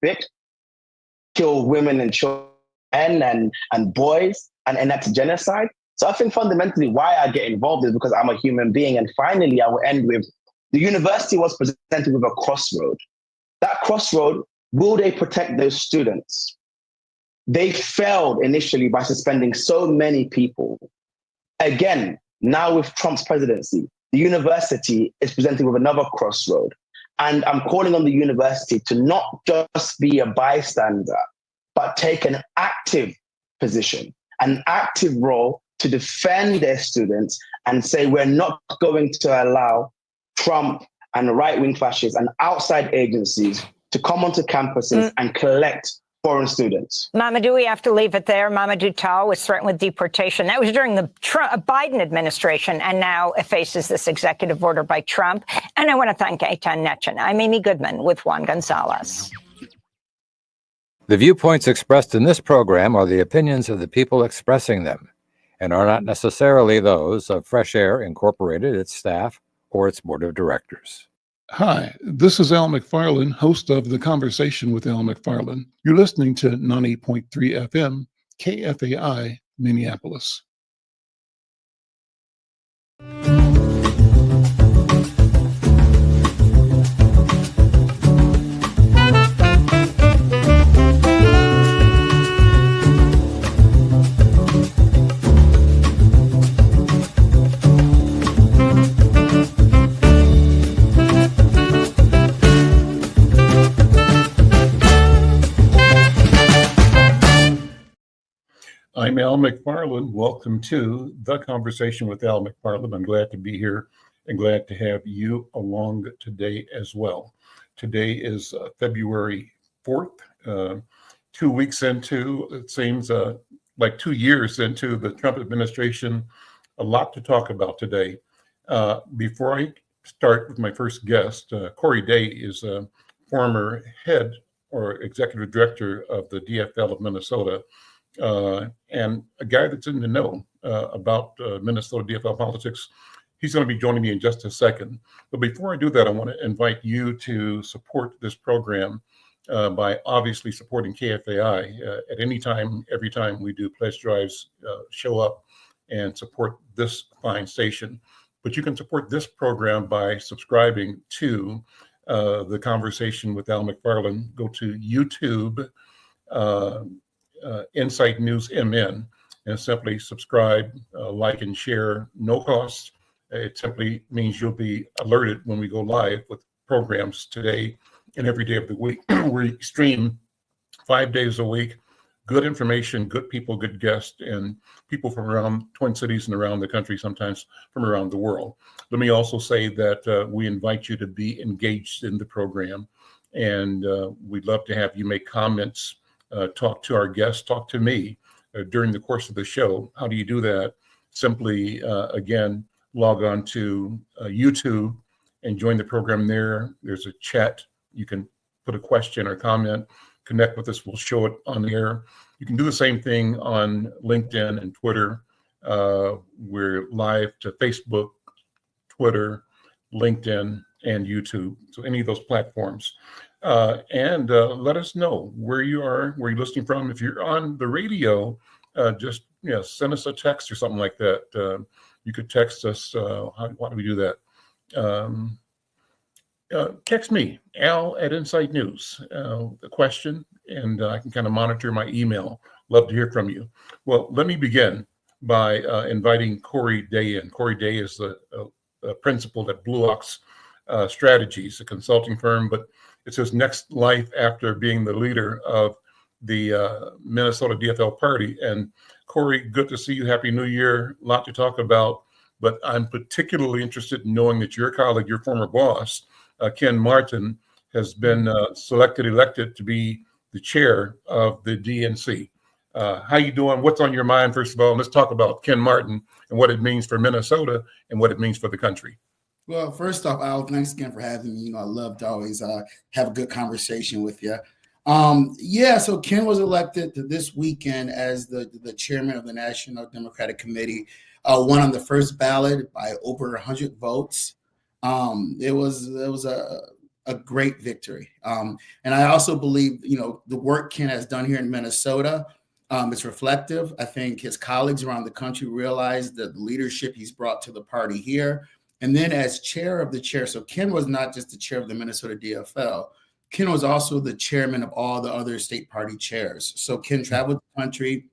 convict, kill women and children and boys and enact genocide. So I think fundamentally why I get involved is because I'm a human being. And finally, I will end with the university was presented with a crossroad. That crossroad, will they protect those students? They failed initially by suspending so many people. Again, now with Trump's presidency, the university is presented with another crossroad. And I'm calling on the university to not just be a bystander, but take an active position, an active role to defend their students and say, we're not going to allow Trump and right-wing fascists and outside agencies to come onto campuses and collect foreign students. Mamadou, we have to leave it there. Mamadou Tall was threatened with deportation. That was during the Biden administration, and now it faces this executive order by Trump. And I want to thank Eitan Netchin. I'm Amy Goodman with Juan Gonzalez. The viewpoints expressed in this program are the opinions of the people expressing them and are not necessarily those of Fresh Air Incorporated, its staff, or its board of directors. Hi, this is Al McFarlane, host of the Conversation with Al McFarlane. You're listening to 98.3 FM, KFAI, Minneapolis. I'm Al McFarlane. Welcome to The Conversation with Al McFarlane. I'm glad to be here and glad to have you along today as well. Today is February 4th, 2 weeks into, it seems like 2 years into the Trump administration. A lot to talk about today. Before I start with my first guest, Corey Day is a former head or executive director of the DFL of Minnesota. And a guy that's in the know about Minnesota DFL politics. He's going to be joining me in just a second. But before I do that, I want to invite you to support this program by obviously supporting KFAI at any time, every time we do pledge drives, show up and support this fine station. But you can support this program by subscribing to The Conversation with Al McFarlane. Go to YouTube, Insight News MN, and simply subscribe, like, and share. No cost. It simply means you'll be alerted when we go live with programs today and every day of the week. We stream 5 days a week. Good information, good people, good guests, and people from around Twin Cities and around the country, sometimes from around the world. Let me also say that we invite you to be engaged in the program, and we'd love to have you make comments, talk to our guests, talk to me during the course of the show. How do you do that? Simply, again, log on to YouTube and join the program there. There's a chat. You can put a question or comment, connect with us. We'll show it on the air. You can do the same thing on LinkedIn and Twitter. We're live to Facebook, Twitter, LinkedIn, and YouTube. So any of those platforms. And let us know where you are, where you're listening from. If you're on the radio, just send us a text or something like that. You could text us. Why do we do that? Text me, Al at Insight News, the question, and I can kind of monitor my email. Love to hear from you. Well, let me begin by inviting Corey Day in. Corey Day is the principal at Blue Ox Strategies, a consulting firm, but it's his next life after being the leader of the Minnesota DFL party. And Corey, good to see you. Happy New Year. A lot to talk about, but I'm particularly interested in knowing that your colleague, your former boss, Ken Martin, has been elected to be the chair of the DNC. How you doing? What's on your mind, first of all? And let's talk about Ken Martin and what it means for Minnesota and what it means for the country. Well, first off, Al, thanks again for having me. I love to always have a good conversation with you. So Ken was elected this weekend as the chairman of the National Democratic Committee, won on the first ballot by over 100 votes. It was a great victory. And I also believe, the work Ken has done here in Minnesota, it's reflective. I think his colleagues around the country realize the leadership he's brought to the party here. And then as chair of the chair, so Ken was not just the chair of the Minnesota DFL, Ken was also the chairman of all the other state party chairs. So Ken traveled the country,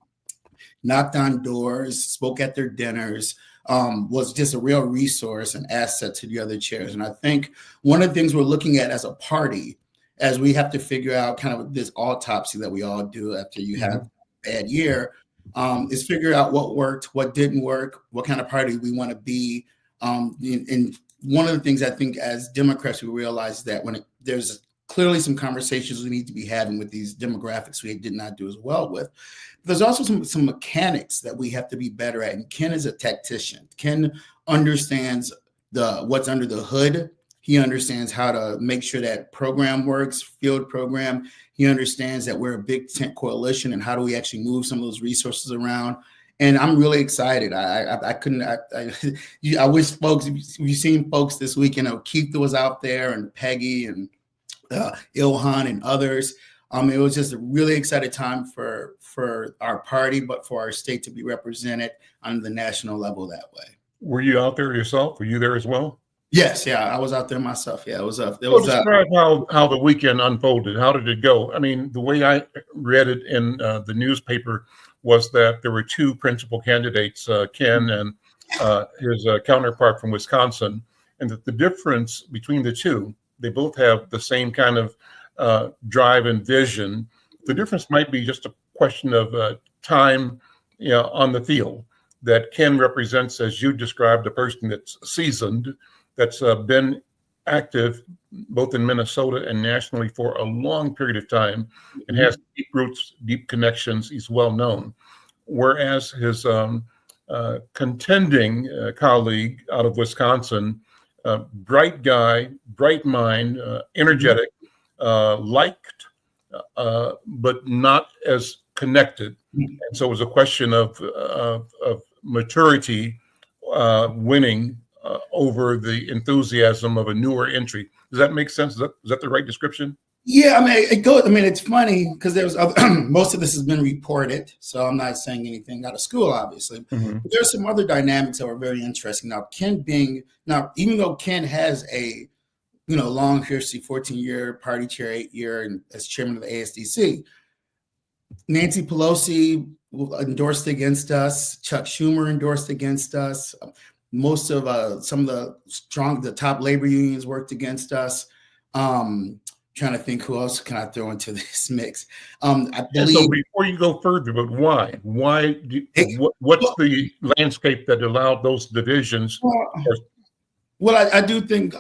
knocked on doors, spoke at their dinners, was just a real resource and asset to the other chairs. And I think one of the things we're looking at as a party, as we have to figure out kind of this autopsy that we all do after you have a bad year, is figure out what worked, what didn't work, what kind of party we want to be. And one of the things I think as Democrats, we realize that there's clearly some conversations we need to be having with these demographics we did not do as well with. There's also some mechanics that we have to be better at. And Ken is a tactician. Ken understands what's under the hood. He understands how to make sure that program works, field program. He understands that we're a big tent coalition and how do we actually move some of those resources around. And I'm really excited. I wish folks, if you've seen folks this weekend, Keith was out there and Peggy and Ilhan and others. It was just a really exciting time for our party, but for our state to be represented on the national level that way. Were you out there yourself? Were you there as well? Yes, yeah, I was out there myself. Yeah, Describe how the weekend unfolded. How did it go? I mean, the way I read it in the newspaper was that there were two principal candidates, Ken and his counterpart from Wisconsin, and that the difference between the two, they both have the same kind of drive and vision. The difference might be just a question of time, on the field. That Ken represents, as you described, a person that's seasoned, that's been active both in Minnesota and nationally for a long period of time, and has deep roots, deep connections. He's well known. Whereas his contending colleague out of Wisconsin, bright guy, bright mind, energetic, liked, but not as connected. And so it was a question of maturity winning over the enthusiasm of a newer entry. Does that make sense? Is that the right description? Yeah, it's funny because there's most of this has been reported, so I'm not saying anything out of school, obviously. But there's some other dynamics that were very interesting. Even though Ken has a long history, 14-year party chair, 8-year, and as chairman of the ASDC, Nancy Pelosi endorsed against us. Chuck Schumer endorsed against us. Most of some of the top labor unions worked against us. Trying to think who else can I throw into this mix. I believe. So before you go further, but why? What's the landscape that allowed those divisions? Well, I do think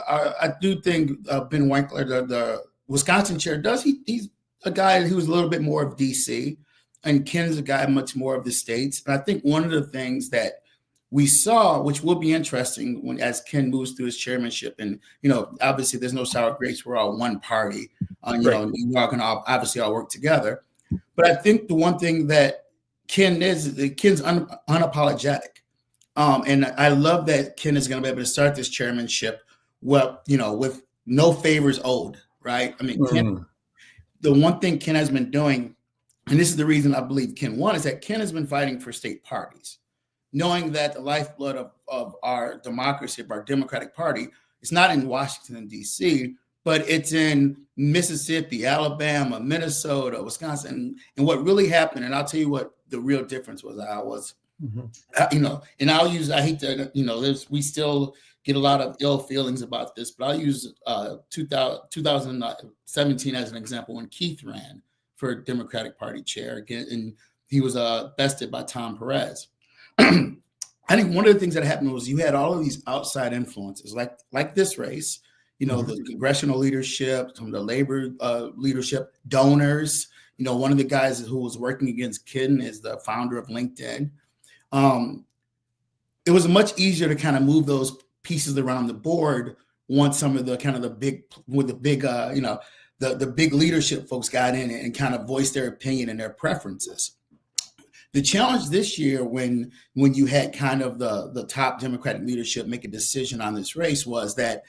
Ben Winkler, the Wisconsin chair, he's a guy who's a little bit more of DC, and Ken's a guy much more of the states. And I think one of the things that we saw, which will be interesting as Ken moves through his chairmanship, and obviously there's no sour grapes. We're all one party. We're all going to obviously all work together. But I think the one thing that Ken's unapologetic, and I love that Ken is going to be able to start this chairmanship with no favors owed. Right? I mean, Ken, the one thing Ken has been doing, and this is the reason I believe Ken won, is that Ken has been fighting for state parties, knowing that the lifeblood of our democracy, of our Democratic Party, is not in Washington, D.C., but it's in Mississippi, Alabama, Minnesota, Wisconsin. And what really happened, and I'll tell you what the real difference was, and I'll use, I hate to, we still get a lot of ill feelings about this, but I'll use 2017 as an example when Keith ran for Democratic Party chair again, and he was bested by Tom Perez. I think one of the things that happened was you had all of these outside influences, like this race, the congressional leadership, some of the labor leadership, donors. One of the guys who was working against Ken is the founder of LinkedIn. It was much easier to kind of move those pieces around the board once some of the kind of the big leadership folks got in and kind of voiced their opinion and their preferences. The challenge this year, when you had kind of the top Democratic leadership make a decision on this race, was that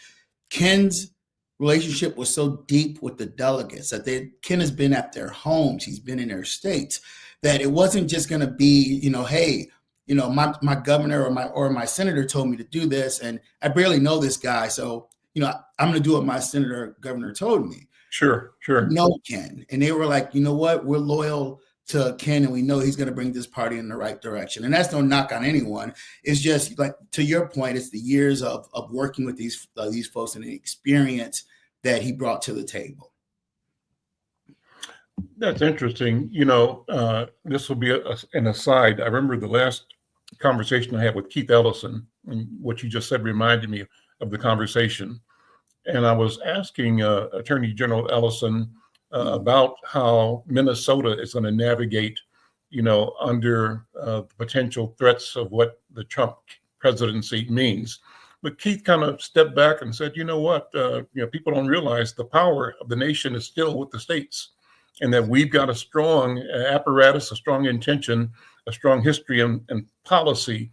Ken's relationship was so deep with the delegates that Ken has been at their homes, he's been in their states, that it wasn't just going to be, hey, my governor or my senator told me to do this, and I barely know this guy, so I'm going to do what my senator or governor told me. Sure. No, Ken, and they were like, you know what, we're loyal to Ken, and we know he's going to bring this party in the right direction. And that's no knock on anyone. It's just like, to your point, it's the years of working with these folks and the experience that he brought to the table. That's interesting. This will be an aside. I remember the last conversation I had with Keith Ellison, and what you just said reminded me of the conversation. And I was asking Attorney General Ellison about how Minnesota is going to navigate, under the potential threats of what the Trump presidency means. But Keith kind of stepped back and said, you know what, people don't realize the power of the nation is still with the states, and that we've got a strong apparatus, a strong intention, a strong history and policy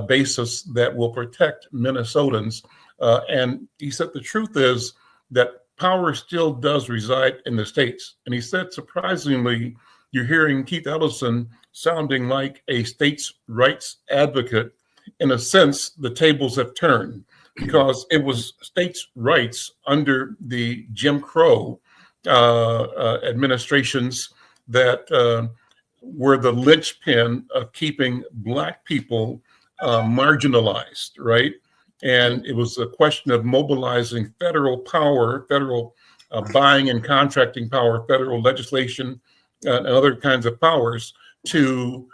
basis that will protect Minnesotans. And he said the truth is that power still does reside in the states. And he said, surprisingly, you're hearing Keith Ellison sounding like a states' rights advocate. In a sense, the tables have turned, because it was states' rights under the Jim Crow administrations that were the linchpin of keeping Black people marginalized, right? And it was a question of mobilizing federal power, federal buying and contracting power, federal legislation, and other kinds of powers to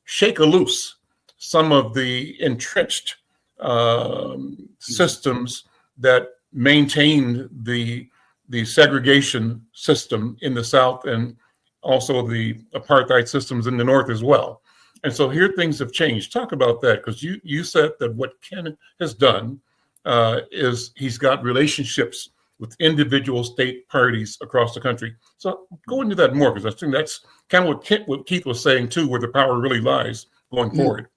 shake loose some of the entrenched systems that maintained the segregation system in the South, and also the apartheid systems in the North as well. And so here things have changed. Talk about that, because you said that what Ken has done is he's got relationships with individual state parties across the country. So go into that more, because I think that's kind of what Keith was saying too, where the power really lies going forward.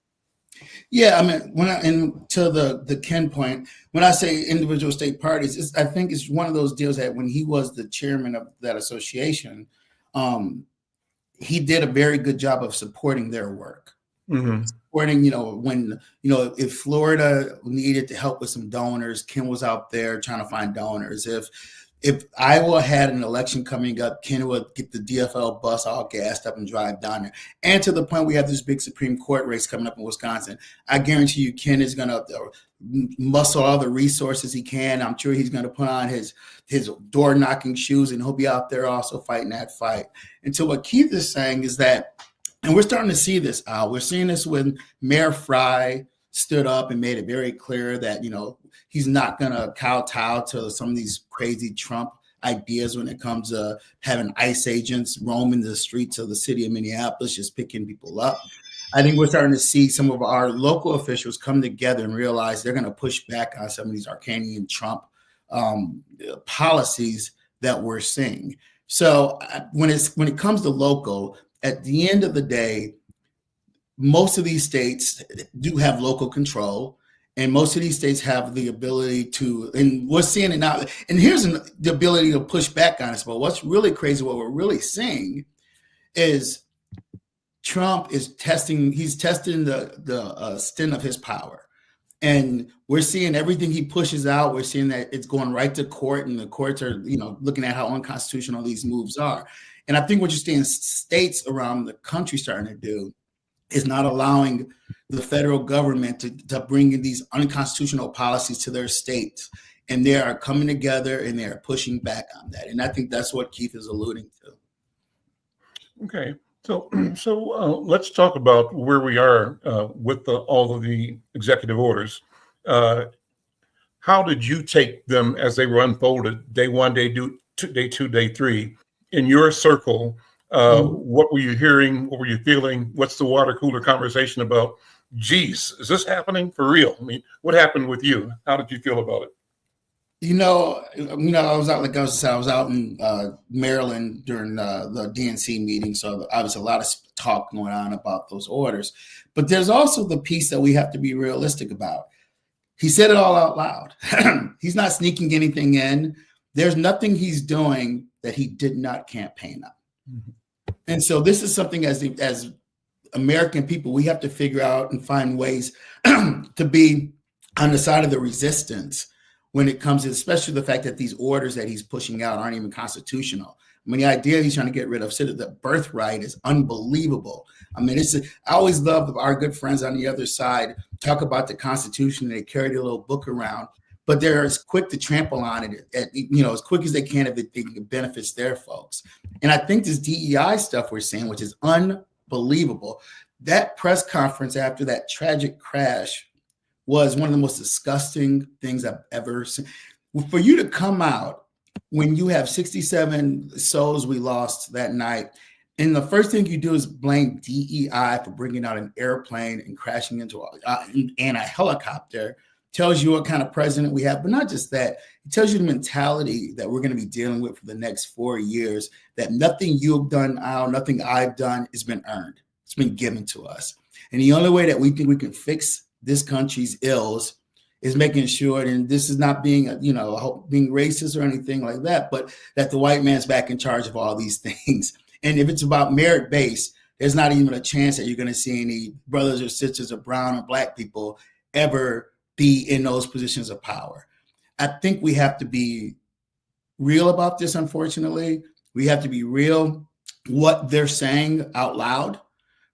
Yeah, I mean, to the Ken point, when I say individual state parties, I think it's one of those deals that when he was the chairman of that association, he did a very good job of supporting their work. Mm-hmm. Supporting, when, if Florida needed to help with some donors, Ken was out there trying to find donors. If Iowa had an election coming up, Ken would get the DFL bus all gassed up and drive down there. And to the point, we have this big Supreme Court race coming up in Wisconsin. I guarantee you, Ken is going to muscle all the resources he can. I'm sure he's going to put on his door knocking shoes, and he'll be out there also fighting that fight. And so what Keith is saying is that, and we're starting to see this, Al, we're seeing this when Mayor Fry stood up and made it very clear that, he's not going to kowtow to some of these crazy Trump ideas when it comes to having ICE agents roaming the streets of the city of Minneapolis, just picking people up. I think we're starting to see some of our local officials come together and realize they're going to push back on some of these Arcanian Trump policies that we're seeing. So when it comes to local, at the end of the day, most of these states do have local control. And most of these states have the ability to, and we're seeing it now. And here's the ability to push back on us. But what's really crazy, what we're really seeing is Trump is testing the extent of his power. And we're seeing everything he pushes out. We're seeing that it's going right to court, and the courts are, looking at how unconstitutional these moves are. And I think what you're seeing states around the country starting to do is not allowing the federal government to bring in these unconstitutional policies to their states. And they are coming together and they are pushing back on that. And I think that's what Keith is alluding to. Okay. So let's talk about where we are with all of the executive orders. How did you take them as they were unfolded, day one, day two, day three, in your circle? What were you hearing? What were you feeling? What's the water cooler conversation about? Geez, is this happening for real? I mean, what happened with you? How did you feel about it? I was out, like I was out in Maryland during the DNC meeting. So obviously a lot of talk going on about those orders. But there's also the piece that we have to be realistic about. He said it all out loud. He's not sneaking anything in. There's nothing he's doing that he did not campaign on. Mm-hmm. And so this is something as American people, we have to figure out and find ways to be on the side of the resistance when it comes to, especially the fact that these orders that he's pushing out aren't even constitutional. I mean, the idea he's trying to get rid of the birthright is unbelievable. I mean, I always love our good friends on the other side talk about the Constitution. They carry their little book around, but they're as quick to trample on it as quick as they can if it benefits their folks. And I think this DEI stuff we're seeing, which is unbelievable, that press conference after that tragic crash was one of the most disgusting things I've ever seen. For you to come out when you have 67 souls we lost that night, and the first thing you do is blame DEI for bringing out an airplane and crashing into a helicopter, tells you what kind of president we have. But not just that, it tells you the mentality that we're going to be dealing with for the next 4 years, that nothing you've done, Al, nothing I've done has been earned. It's been given to us. And the only way that we think we can fix this country's ills is making sure, and this is not being, being racist or anything like that, but that the white man's back in charge of all these things. And if it's about merit-based, there's not even a chance that you're going to see any brothers or sisters of brown or black people ever be in those positions of power. I think we have to be real about this, unfortunately. We have to be real. What they're saying out loud,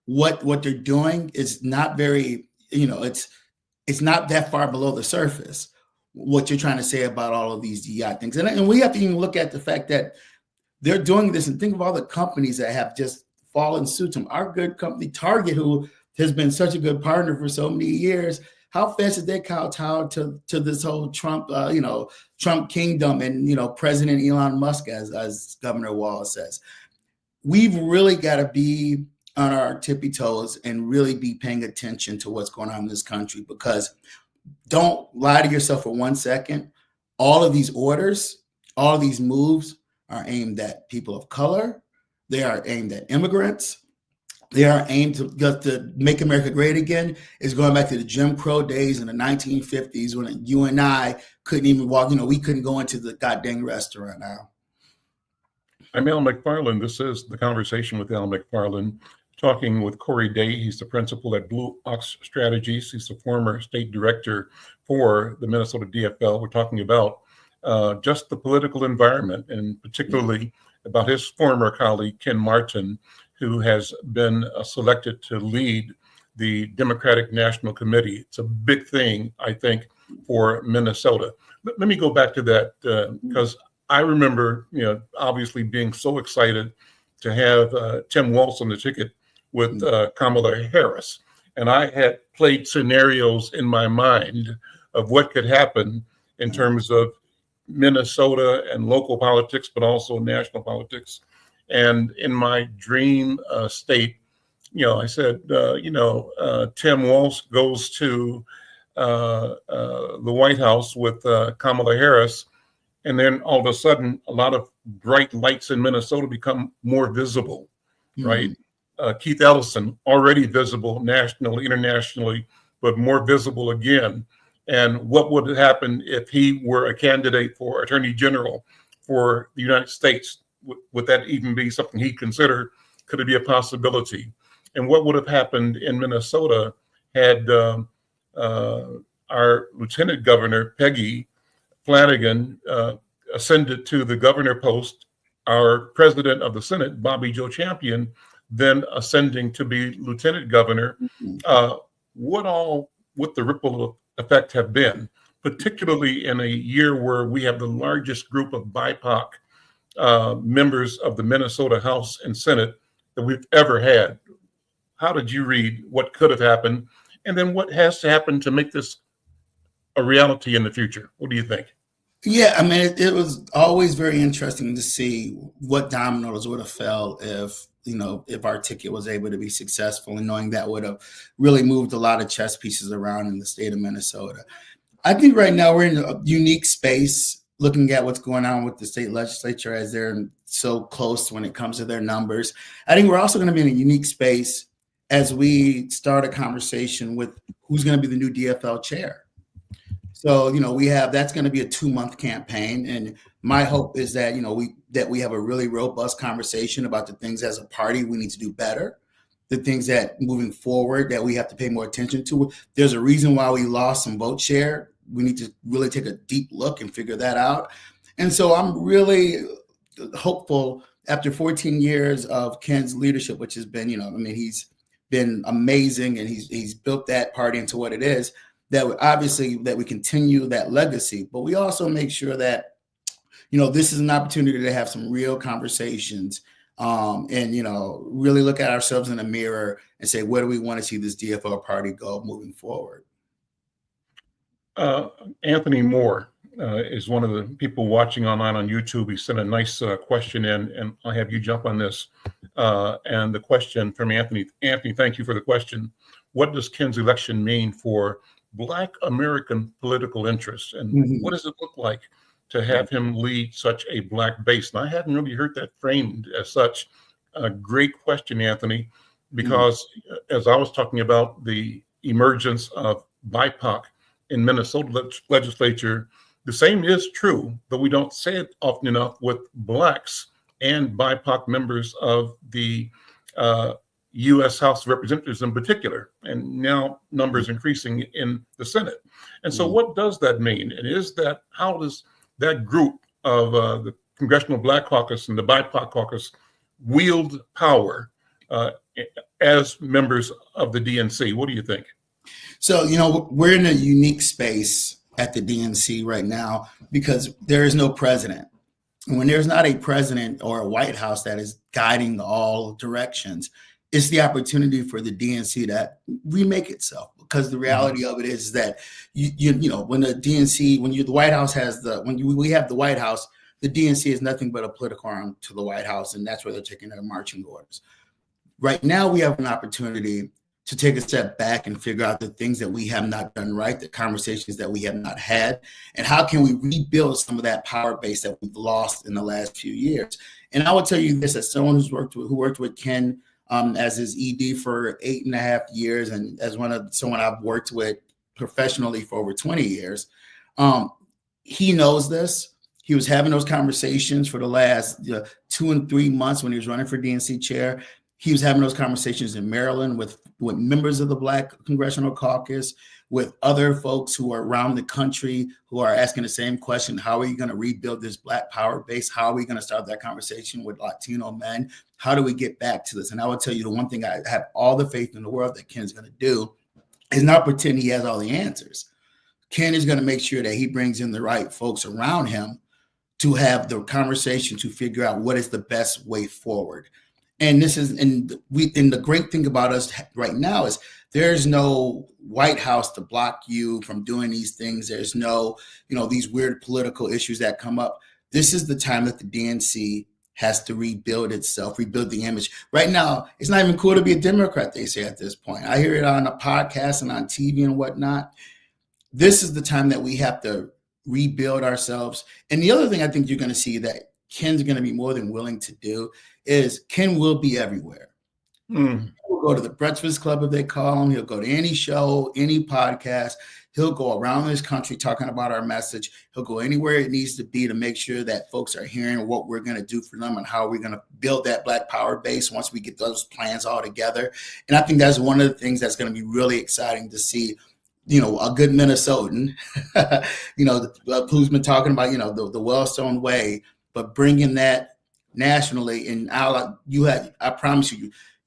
what they're doing is not very, it's not that far below the surface, what you're trying to say about all of these DEI things. And we have to even look at the fact that they're doing this, and think of all the companies that have just fallen suit to them. Our good company, Target, who has been such a good partner for so many years, how fast did they kowtow to this whole Trump, Trump kingdom and, President Elon Musk, as Governor Wall says. We've really got to be on our tippy toes and really be paying attention to what's going on in this country, because don't lie to yourself for 1 second. All of these orders, all of these moves are aimed at people of color. They are aimed at immigrants. They are aimed to make America great again. It's going back to the Jim Crow days in the 1950s when you and I couldn't even walk, we couldn't go into the goddamn restaurant now. I'm Al McFarlane. This is The Conversation with Al McFarlane, talking with Corey Day. He's the principal at Blue Ox Strategies. He's the former state director for the Minnesota DFL. We're talking about just the political environment, and particularly about his former colleague, Ken Martin, who has been selected to lead the Democratic National Committee. It's a big thing, I think, for Minnesota. Let me go back to that because I remember, obviously being so excited to have Tim Walz on the ticket with Kamala Harris. And I had played scenarios in my mind of what could happen in terms of Minnesota and local politics, but also national politics. And in my dream state, I said, Tim Walz goes to the White House with Kamala Harris. And then all of a sudden, a lot of bright lights in Minnesota become more visible, right? Keith Ellison, already visible nationally, internationally, but more visible again. And what would happen if he were a candidate for Attorney General for the United States? Would that even be something he'd consider? Could it be a possibility? And what would have happened in Minnesota had our Lieutenant Governor, Peggy Flanagan, ascended to the governor post, our President of the Senate, Bobby Joe Champion, then ascending to be Lieutenant Governor? What would the ripple effect have been, particularly in a year where we have the largest group of BIPOC members of the Minnesota House and Senate that we've ever had? How did you read what could have happened? And then what has to happen to make this a reality in the future? What do you think? Yeah, I mean, it was always very interesting to see what dominoes would have fell if our ticket was able to be successful, and knowing that would have really moved a lot of chess pieces around in the state of Minnesota. I think right now we're in a unique space looking at what's going on with the state legislature as they're so close when it comes to their numbers. I think we're also going to be in a unique space as we start a conversation with who's going to be the new DFL chair. So, that's going to be a 2-month campaign. And my hope is that, we have a really robust conversation about the things as a party we need to do better, the things that moving forward that we have to pay more attention to. There's a reason why we lost some vote share. We need to really take a deep look and figure that out. And so I'm really hopeful after 14 years of Ken's leadership, which has been, he's been amazing, and he's built that party into what it is, that we continue that legacy, but we also make sure that, this is an opportunity to have some real conversations, and, really look at ourselves in the mirror and say, where do we want to see this DFL party go moving forward? Anthony Moore is one of the people watching online on YouTube. He sent a nice question in, and I'll have you jump on this. And the question from Anthony, thank you for the question. What does Ken's election mean for Black American political interests? And what does it look like to have him lead such a Black base? And I hadn't really heard that framed as such. A great question, Anthony, because as I was talking about the emergence of BIPOC in Minnesota legislature, the same is true, but we don't say it often enough with Blacks and BIPOC members of the U.S. House of Representatives in particular, and now numbers increasing in the Senate. And so what does that mean? And how does that group of the Congressional Black Caucus and the BIPOC caucus wield power as members of the DNC? What do you think? So, we're in a unique space at the DNC right now because there is no president. And when there's not a president or a White House that is guiding all directions, it's the opportunity for the DNC to remake itself. Because the reality of it is that when the DNC, we have the White House, the DNC is nothing but a political arm to the White House, and that's where they're taking their marching orders. Right now, we have an opportunity to take a step back and figure out the things that we have not done right, the conversations that we have not had, and how can we rebuild some of that power base that we've lost in the last few years. And I will tell you this, as someone who worked with Ken as his ED for 8.5 years, and as someone I've worked with professionally for over 20 years, he knows this. He was having those conversations for the last 2 and 3 months when he was running for DNC chair. He was having those conversations in Maryland with members of the Black Congressional Caucus, with other folks who are around the country who are asking the same question: how are you going to rebuild this Black power base? How are we going to start that conversation with Latino men? How do we get back to this? And I will tell you, the one thing I have all the faith in the world that Ken's going to do is not pretend he has all the answers. Ken is going to make sure that he brings in the right folks around him to have the conversation to figure out what is the best way forward. And the great thing about us right now is there's no White House to block you from doing these things. There's no, these weird political issues that come up. This is the time that the DNC has to rebuild itself, rebuild the image. Right now, it's not even cool to be a Democrat, they say at this point. I hear it on a podcast and on TV and whatnot. This is the time that we have to rebuild ourselves. And the other thing I think you're going to see that Ken's going to be more than willing to do is Ken will be everywhere. He'll go to the Breakfast Club, if they call him. He'll go to any show, any podcast. He'll go around this country talking about our message. He'll go anywhere it needs to be to make sure that folks are hearing what we're going to do for them and how we're going to build that Black power base once we get those plans all together. And I think that's one of the things that's going to be really exciting to see. A good Minnesotan, who's been talking about, the Wellstone way, but bringing that nationally. And I promise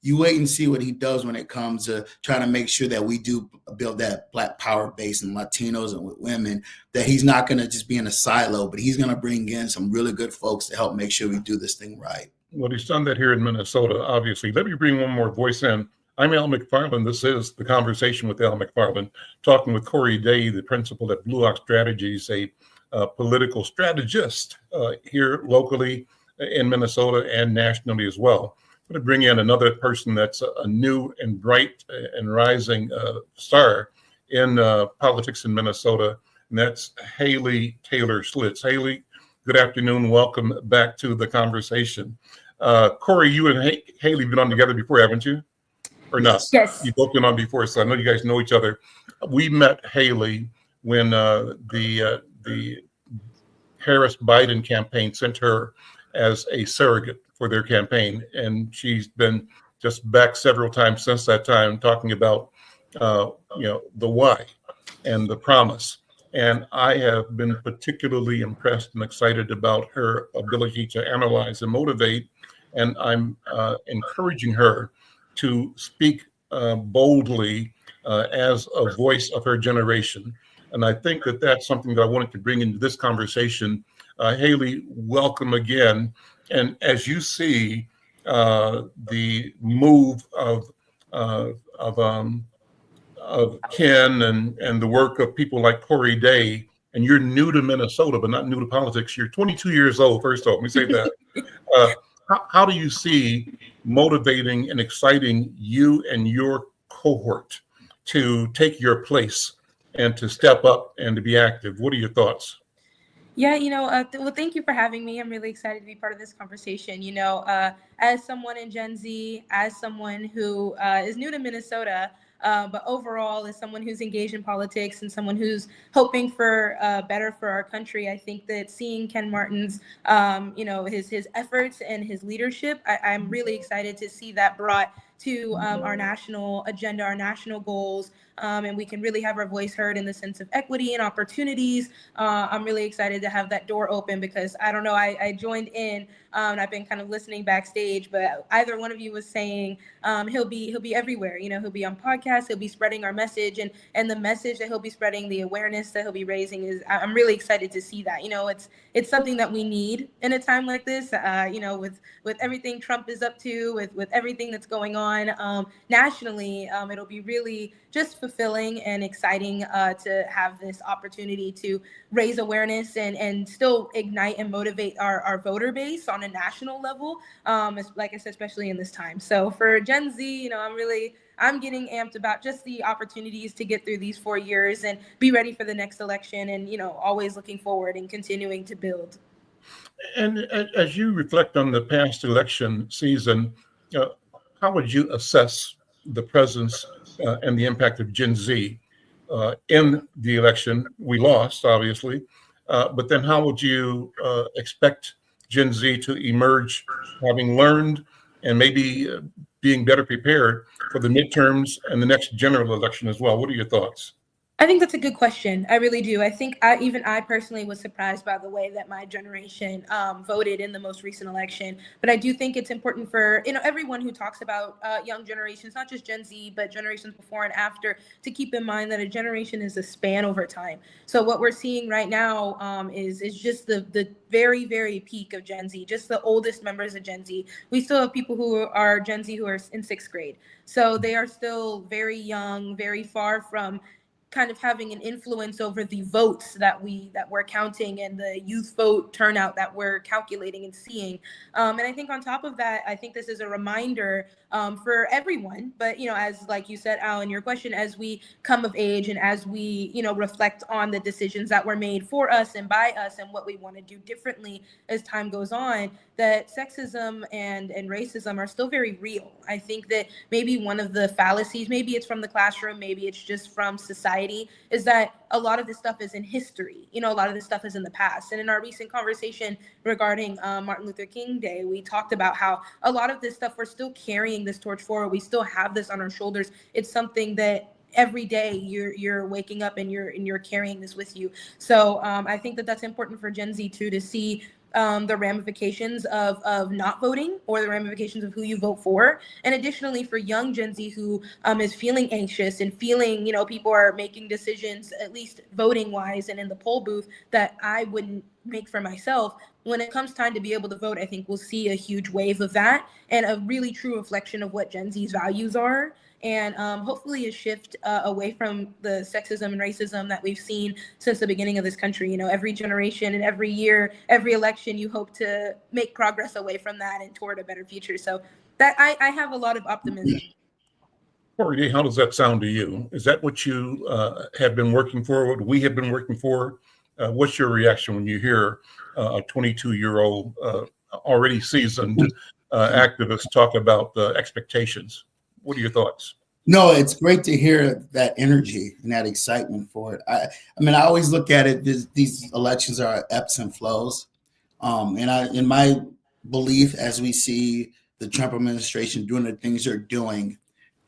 you wait and see what he does when it comes to trying to make sure that we do build that Black power base and Latinos and with women, that he's not going to just be in a silo, but he's going to bring in some really good folks to help make sure we do this thing right. Well, he's done that here in Minnesota, obviously. Let me bring one more voice in. I'm Al McFarlane. This is The Conversation with Al McFarlane, talking with Corey Day, the principal at Blue Ox Strategies, a political strategist here locally in Minnesota and nationally as well. I'm going to bring in another person that's a new and bright and rising star in politics in Minnesota, and that's Haley Taylor Schlitz. Haley, good afternoon. Welcome back to The Conversation. Corey, you and Haley have been on together before, haven't you? Or not? Yes. You've both been on before, so I know you guys know each other. We met Haley when the Harris-Biden campaign sent her as a surrogate for their campaign, and she's been just back several times since that time talking about the why and the promise. And I have been particularly impressed and excited about her ability to analyze and motivate. And I'm encouraging her to speak boldly as a voice of her generation. And I think that that's something that I wanted to bring into this conversation. Haley, welcome again. And as you see the move of Ken and the work of people like Corey Day, and you're new to Minnesota, but not new to politics. You're 22 years old, first off, let me say that. How do you see motivating and exciting you and your cohort to take your place and to step up and to be active? What are your thoughts? Yeah, well, thank you for having me. I'm really excited to be part of this conversation. As someone in Gen Z, as someone who is new to Minnesota, but overall as someone who's engaged in politics and someone who's hoping for better for our country, I think that seeing Ken Martin's, his efforts and his leadership, I'm really excited to see that brought to our national agenda, our national goals, and we can really have our voice heard in the sense of equity and opportunities. I'm really excited to have that door open because I don't know, I joined in and I've been kind of listening backstage, but either one of you was saying he'll be everywhere. He'll be on podcasts, he'll be spreading our message, and the message that he'll be spreading, the awareness that he'll be raising is, I'm really excited to see that. It's something that we need in a time like this. With everything Trump is up to, with everything that's going on nationally, it'll be really just fulfilling and exciting to have this opportunity to raise awareness and still ignite and motivate our voter base on a national level, like I said, especially in this time. So for Gen Z, I'm getting amped about just the opportunities to get through these 4 years and be ready for the next election, and always looking forward and continuing to build. And as you reflect on the past election season, how would you assess the presence and the impact of Gen Z in the election? We lost, obviously, but then how would you expect Gen Z to emerge, having learned and maybe being better prepared for the midterms and the next general election as well? What are your thoughts? I think that's a good question. I really do. I think I personally was surprised by the way that my generation voted in the most recent election. But I do think it's important for everyone who talks about young generations, not just Gen Z, but generations before and after, to keep in mind that a generation is a span over time. So what we're seeing right now is just the very, very peak of Gen Z, just the oldest members of Gen Z. We still have people who are Gen Z who are in 6th grade. So they are still very young, very far from kind of having an influence over the votes that we're counting and the youth vote turnout that we're calculating and seeing. And I think on top of that, I think this is a reminder for everyone, but as like you said, Al, in your question, as we come of age and as we reflect on the decisions that were made for us and by us and what we want to do differently as time goes on, that sexism and racism are still very real. I think that maybe one of the fallacies, maybe it's from the classroom, maybe it's just from society, is that a lot of this stuff is in history. A lot of this stuff is in the past. And in our recent conversation regarding Martin Luther King Day, we talked about how a lot of this stuff, we're still carrying this torch forward. We still have this on our shoulders. It's something that every day you're waking up and you're carrying this with you. So I think that that's important for Gen Z too, to see the ramifications of not voting or the ramifications of who you vote for. And additionally, for young Gen Z who is feeling anxious and feeling, people are making decisions, at least voting wise and in the poll booth, that I wouldn't make for myself. When it comes time to be able to vote, I think we'll see a huge wave of that and a really true reflection of what Gen Z's values are. And hopefully a shift away from the sexism and racism that we've seen since the beginning of this country. Every generation and every year, every election, you hope to make progress away from that and toward a better future. So that I have a lot of optimism. Corey, how does that sound to you? Is that what you have been working for, what we have been working for? What's your reaction when you hear a 22-year-old already seasoned activist talk about the expectations? What are your thoughts? No, it's great to hear that energy and that excitement for it. I mean, I always look at it. These elections are ebbs and flows, in my belief, as we see the Trump administration doing the things they're doing,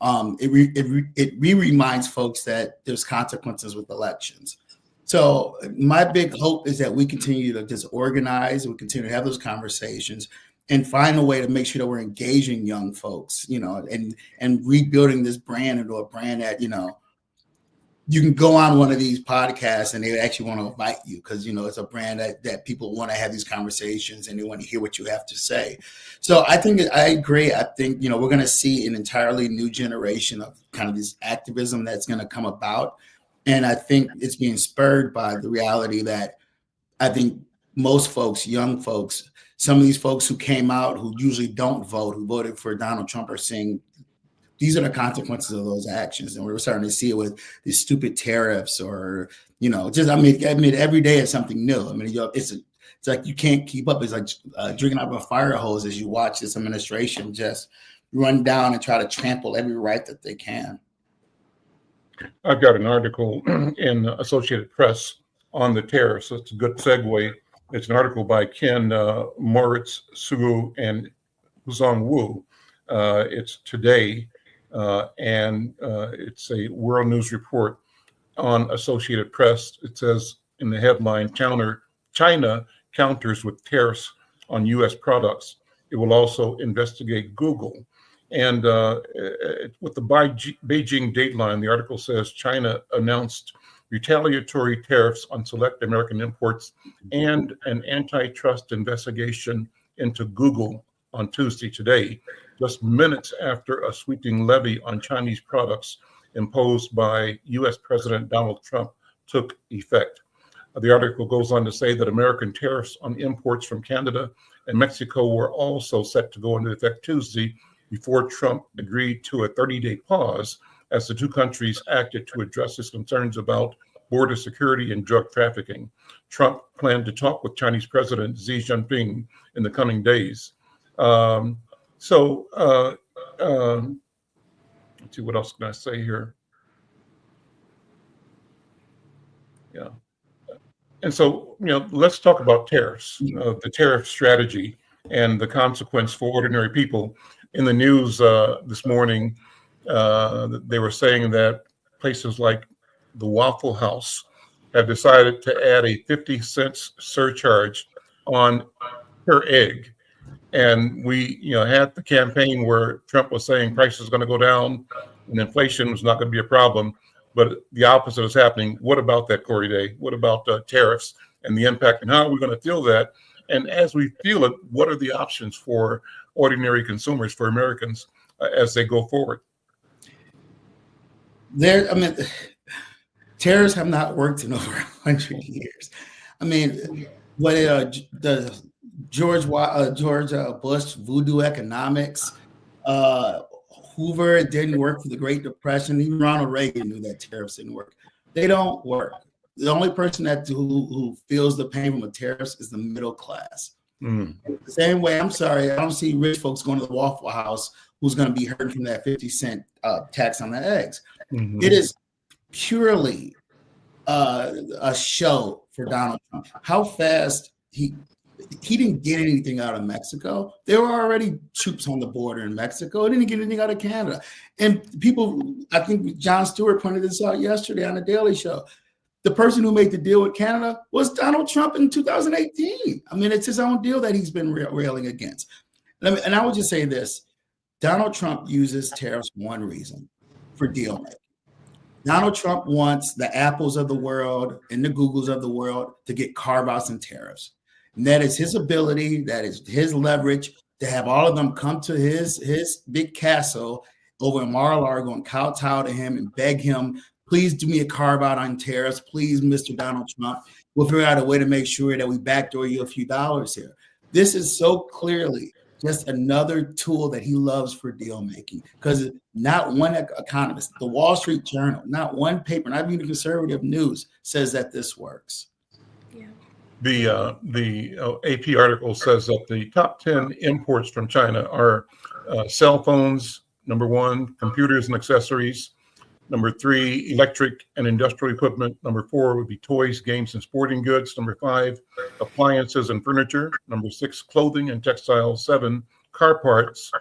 it reminds folks that there's consequences with elections. So my big hope is that we continue to just organize, we continue to have those conversations, and find a way to make sure that we're engaging young folks, and rebuilding this brand into a brand that, you can go on one of these podcasts and they actually want to invite you because, it's a brand that people want to have these conversations and they want to hear what you have to say. So I agree. I think, we're going to see an entirely new generation of kind of this activism that's going to come about. And I think it's being spurred by the reality that I think most folks, young folks, some of these folks who came out who usually don't vote, who voted for Donald Trump, are saying these are the consequences of those actions. And we're starting to see it with these stupid tariffs or, every day is something new. I mean, it's like you can't keep up. It's like drinking out of a fire hose as you watch this administration just run down and try to trample every right that they can. I've got an article in Associated Press on the tariffs. So it's a good segue. It's an article by Ken Moritz, Sugu, and Zhong Wu. It's today, and it's a World News Report on Associated Press. It says in the headline, China counters with tariffs on U.S. products. It will also investigate Google. And with the Beijing dateline, the article says China announced retaliatory tariffs on select American imports and an antitrust investigation into Google on Tuesday today, just minutes after a sweeping levy on Chinese products imposed by U.S. President Donald Trump took effect. The article goes on to say that American tariffs on imports from Canada and Mexico were also set to go into effect Tuesday before Trump agreed to a 30-day pause as the two countries acted to address his concerns about border security and drug trafficking. Trump planned to talk with Chinese President Xi Jinping in the coming days. Let's see, what else can I say here? Yeah. And so, let's talk about tariffs, the tariff strategy and the consequence for ordinary people. In the news this morning, they were saying that places like the Waffle House have decided to add a 50-cent surcharge on per egg. And we, had the campaign where Trump was saying prices are going to go down and inflation was not going to be a problem. But the opposite is happening. What about that, Corey Day? What about tariffs and the impact, and how are we going to feel that? And as we feel it, what are the options for ordinary consumers, for Americans, as they go forward? Tariffs have not worked in over 100 years. I mean, what the George Bush voodoo economics, Hoover, it didn't work for the Great Depression. Even Ronald Reagan knew that tariffs didn't work. They don't work. The only person who feels the pain from the tariffs is the middle class. The same way, I'm sorry, I don't see rich folks going to the Waffle House who's going to be hurting from that 50-cent tax on the eggs. It is purely a show for Donald Trump. How fast he didn't get anything out of Mexico. There were already troops on the border in Mexico. He didn't get anything out of Canada. And people, I think Jon Stewart pointed this out yesterday on the Daily Show. The person who made the deal with Canada was Donald Trump in 2018. I mean, it's his own deal that he's been railing against. And I would just say this. Donald Trump uses tariffs for one reason, for deal making. Donald Trump wants the Apples of the world and the Googles of the world to get carve-outs and tariffs. And that is his ability, that is his leverage to have all of them come to his big castle over in Mar-a-Lago and kowtow to him and beg him, please do me a carve-out on tariffs. Please, Mr. Donald Trump. We'll figure out a way to make sure that we backdoor you a few dollars here. This is so clearly just another tool that he loves for deal making, because not one economist, the Wall Street Journal, not one paper, not even conservative news says that this works. The AP article says that the top 10 imports from China are cell phones, Number 1, computers and accessories. Number 3, electric and industrial equipment. Number 4 would be toys, games, and sporting goods. Number 5, appliances and furniture. Number 6, clothing and textiles. 7, car parts.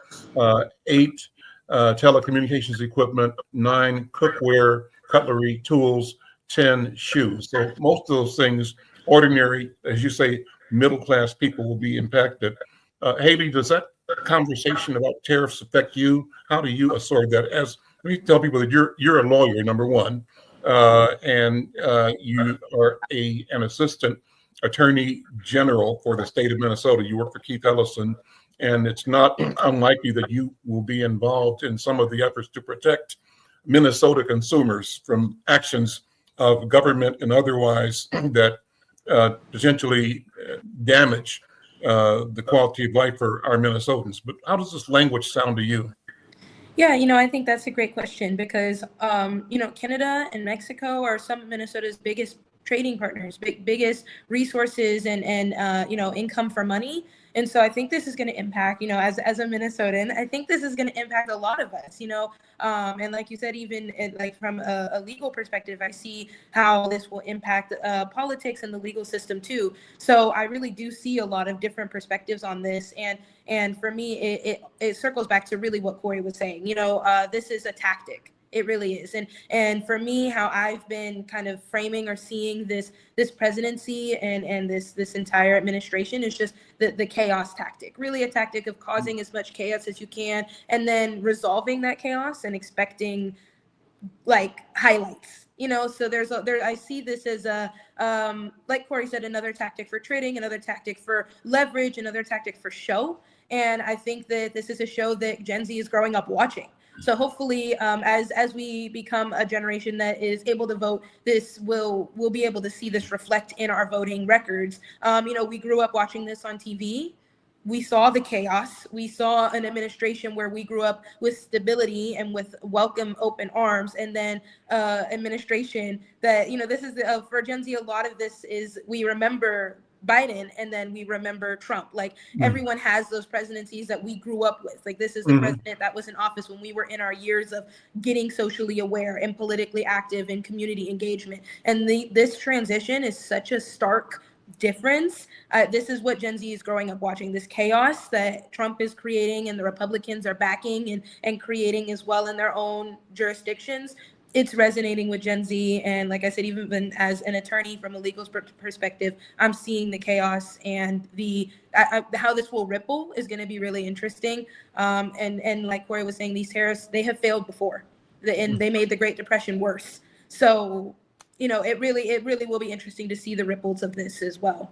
8, telecommunications equipment. 9, cookware, cutlery, tools. 10, shoes. So most of those things, ordinary, as you say, middle-class people will be impacted. Haley, does that conversation about tariffs affect you? How do you absorb that? Let me tell people that you're a lawyer, number 1, and you are an assistant attorney general for the state of Minnesota. You work for Keith Ellison, and it's not unlikely that you will be involved in some of the efforts to protect Minnesota consumers from actions of government and otherwise that potentially damage the quality of life for our Minnesotans. But how does this language sound to you? Yeah, I think that's a great question because, Canada and Mexico are some of Minnesota's biggest trading partners, biggest resources and income for money. And so I think this is going to impact, as a Minnesotan, I think this is going to impact a lot of us, and like you said, even from a legal perspective, I see how this will impact politics and the legal system too. So I really do see a lot of different perspectives on this. And for me, it circles back to really what Corey was saying. This is a tactic. It really is. And for me, how I've been kind of framing or seeing this presidency and this entire administration is just the chaos tactic, really a tactic of causing as much chaos as you can and then resolving that chaos and expecting highlights. So I see this as like Corey said, another tactic for trading, another tactic for leverage, another tactic for show. And I think that this is a show that Gen Z is growing up watching. So hopefully, as we become a generation that is able to vote, we'll be able to see this reflect in our voting records. We grew up watching this on TV. We saw the chaos. We saw an administration where we grew up with stability and with welcome open arms, and then administration that, this is for Gen Z, a lot of this is we remember Biden and then we remember Trump. Everyone has those presidencies that we grew up with. This is the president that was in office when we were in our years of getting socially aware and politically active and community engagement. And this transition is such a stark difference. This is what Gen Z is growing up watching, this chaos that Trump is creating and the Republicans are backing and creating as well in their own jurisdictions. It's resonating with Gen Z. And like I said, even as an attorney from a legal perspective, I'm seeing the chaos and how this will ripple is going to be really interesting. And like Corey was saying, these tariffs, they have failed before, and they made the Great Depression worse. So, it really will be interesting to see the ripples of this as well.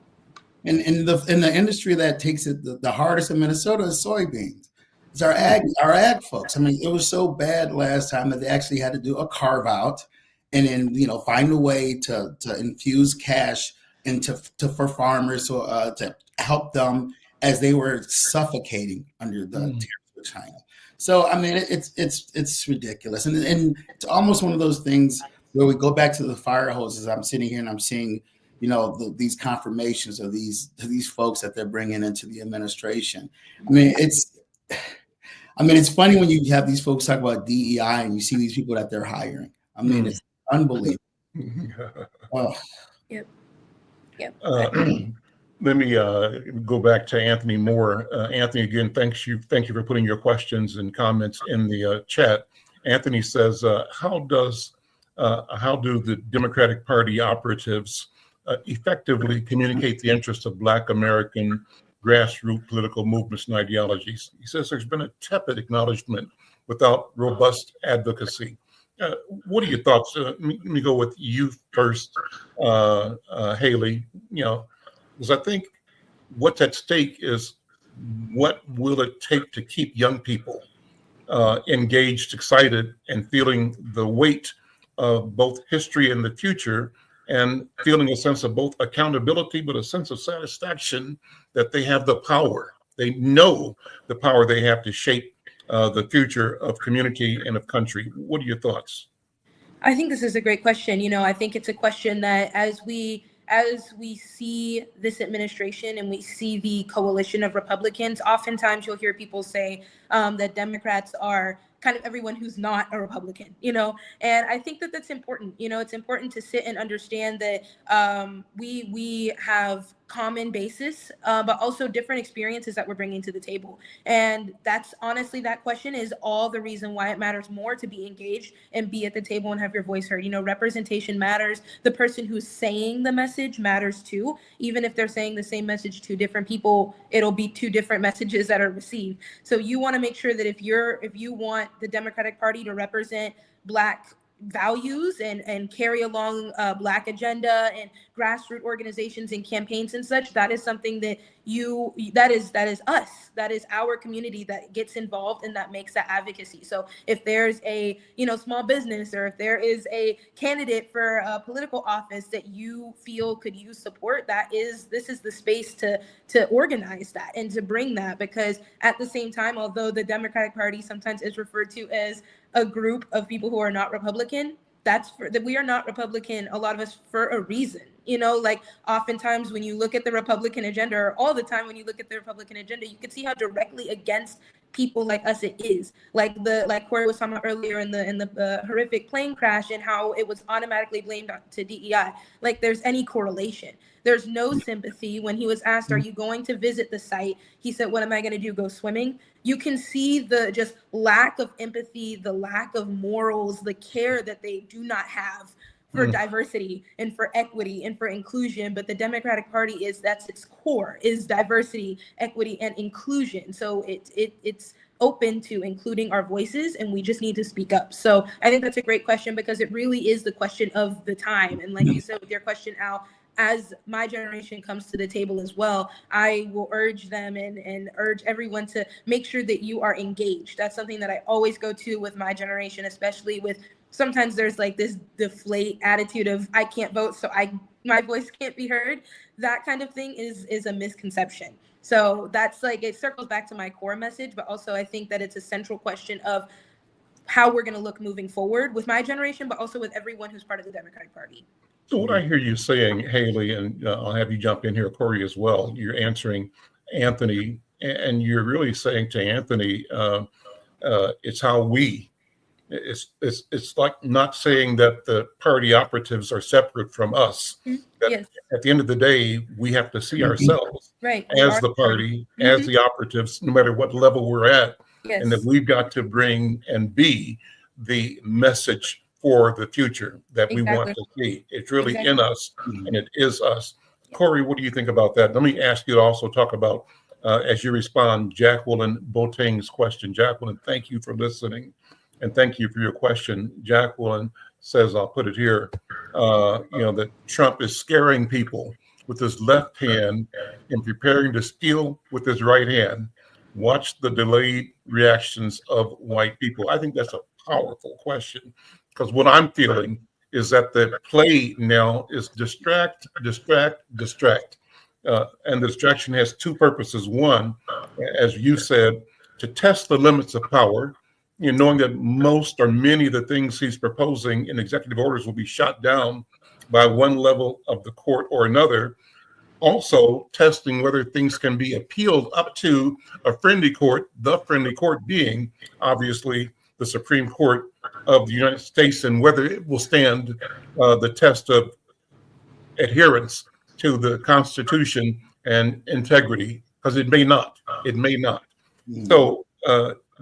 And in the industry that takes it the hardest in Minnesota is soybeans. It's our ag folks. I mean, it was so bad last time that they actually had to do a carve out and then, find a way to infuse cash for farmers to help them as they were suffocating under the tariffs with China. So, I mean, it's ridiculous. And it's almost one of those things where we go back to the fire hoses. I'm sitting here and I'm seeing, these confirmations of these folks that they're bringing into the administration. I mean, it's funny when you have these folks talk about DEI and you see these people that they're hiring. I mean, it's unbelievable. Oh. Yep. Let me go back to Anthony Moore. Anthony, again, thank you for putting your questions and comments in the chat. Anthony says, how do the Democratic Party operatives effectively communicate the interests of Black American grassroots political movements and ideologies? He says there's been a tepid acknowledgement without robust advocacy. What are your thoughts? Let me go with you first, Haley. Because I think what's at stake is what will it take to keep young people engaged, excited, and feeling the weight of both history and the future, and feeling a sense of both accountability, but a sense of satisfaction that they have the power. They know the power they have to shape the future of community and of country. What are your thoughts? I think this is a great question. I think it's a question that as we see this administration and we see the coalition of Republicans, oftentimes you'll hear people say that Democrats are kind of everyone who's not a Republican, and I think that that's important. It's important to sit and understand that we have common basis, but also different experiences that we're bringing to the table. And that's honestly, that question is all the reason why it matters more to be engaged and be at the table and have your voice heard. Representation matters. The person who's saying the message matters too. Even if they're saying the same message to different people, it'll be two different messages that are received. So you want to make sure that if you want the Democratic Party to represent Black values and carry along Black agenda and grassroots organizations and campaigns and such, that is something that that is us, that is our community that gets involved and that makes that advocacy. So if there's a small business, or if there is a candidate for a political office that you feel could use support, this is the space to organize that and to bring that. Because at the same time, although the Democratic Party sometimes is referred to as a group of people who are not Republican, that we are not Republican, a lot of us, for a reason. Like oftentimes when you look at the Republican agenda, or all the time when you look at the Republican agenda, you can see how directly against people like us it is. Like Corey was talking about earlier in the horrific plane crash, and how it was automatically blamed to DEI. Like there's any correlation. There's no sympathy. When he was asked, are you going to visit the site? He said, what am I going to do? Go swimming? You can see the just lack of empathy, the lack of morals, the care that they do not have for diversity and for equity and for inclusion. But the Democratic Party that's its core, is diversity, equity, and inclusion. So it's open to including our voices, and we just need to speak up. So I think that's a great question, because it really is the question of the time. And like you said with your question, Al, as my generation comes to the table as well, I will urge them and urge everyone to make sure that you are engaged. That's something that I always go to with my generation, especially with, sometimes there's like this deflate attitude of I can't vote, so my voice can't be heard. That kind of thing is a misconception. So that's like, it circles back to my core message, but also I think that it's a central question of how we're going to look moving forward with my generation, but also with everyone who's part of the Democratic Party. So what I hear you saying, Haley, and I'll have you jump in here, Corey, as well. You're answering Anthony, and you're really saying to Anthony, it's how we. It's like not saying that the party operatives are separate from us. That yes. At the end of the day, we have to see ourselves as the party, as the operatives, no matter what level we're at, and that we've got to bring and be the message for the future that we want to see. It's really in us, and it is us. Corey, what do you think about that? Let me ask you to also talk about, as you respond, Jacqueline Boateng's question. Jacqueline, thank you for listening, and thank you for your question. Jacqueline says, I'll put it here, that Trump is scaring people with his left hand and preparing to steal with his right hand. Watch the delayed reactions of white people. I think that's a powerful question, because what I'm feeling is that the play now is distract. And the distraction has two purposes. One, as you said, to test the limits of power, knowing that most or many of the things he's proposing in executive orders will be shot down by one level of the court or another. Also testing whether things can be appealed up to a friendly court, the friendly court being obviously the Supreme Court of the United States, and whether it will stand the test of adherence to the Constitution and integrity, because it may not. It may not. So